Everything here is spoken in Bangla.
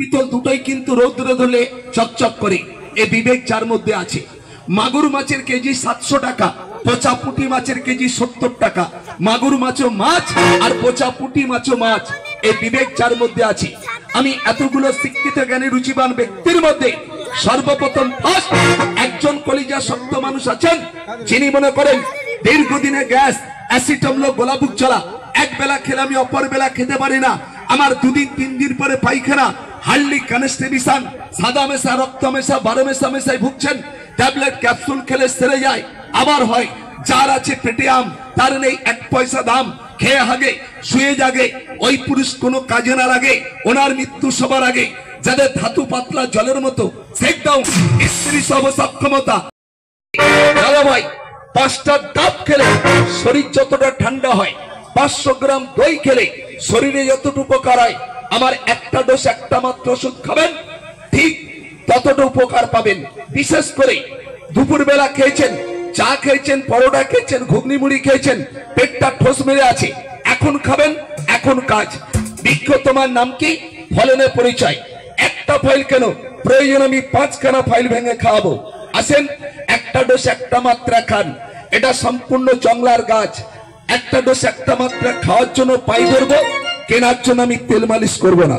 পিতল দুটোই কিন্তু রৌদ্রে ধরলে চকচক করে। এ বিবেক যার মধ্যে আছে। মাগুর মাছের কেজি 700 টাকা, পচা পুঁটি মাছের কেজি 70 টাকা। মাগুর মাছও মাছ আর পচা পুঁটি মাছও মাছ। এই বিবেক যার মধ্যে আছে। আমি এতগুলো শিক্ষিত জ্ঞানী রুচিবান ব্যক্তির মধ্যে সর্বপ্রথম ফার্স্ট একজন কলিজা শক্ত মানুষ আছেন, যিনি মনে করেন দীর্ঘদিনে গ্যাস, অ্যাসিড অম্ল, গোলাবুক জ্বালা, এক বেলা খেলে আমি অপর বেলা খেতে পারি না, আমার 2 দিন 3 দিন পরে পায়খানা, হার্লি কনস্টিটিউশন, সাদা মেশা, রক্ত মেশা, 12 মেশা মেশায় ভুগছেন, ট্যাবলেট ক্যাপসুল খেলে সেরে যায়, আবার হয়। যার আছে পেটে আম, তার নেই 1 পয়সা দাম, খেয়ে হাগে শুয়ে জাগে, ওই পুরুষ কোনো কাজে না লাগে, ওনার মৃত্যু সবার আগে। যাদের ধাতু পাতলা জলের মতো সেক ডাউন, স্ত্রী সব সক্ষমতা, দাদা ভাই 5টা ডাব খেলে শরীর যতটা ঠান্ডা হয়, 500 গ্রাম দই খেলে শরীরে যতটুকু উপকার হয়, আমার একটা ডোজ একটা মাত্র ওষুধ খাবেন, ঠিক ততটা উপকার পাবেন। বিশেষ করে দুপুর বেলা খেয়েছেন, চা খেয়েছেন, পরোটা খেয়েছেন, ঘুগনি মুড়ি খেয়েছেন, পেটটা ঠোস মেরে আছে, এখন খাবেন, এখন কাজ। বৃক্ষ তোমার নাম কি? ফলনের পরিচয়। একটা ফাইল কেন, প্রয়োজন আমি 5খানা ফাইল ভেঙে খাওয়াবো। আসেন, একটা ডোজ একটা মাত্রা খান। এটা সম্পূর্ণ জংলার গাছ। একটা ডোজ একটা মাত্রা খাওয়ার জন্য পাই ধরবো, কেনার জন্য আমি তেল মালিশ করবো না।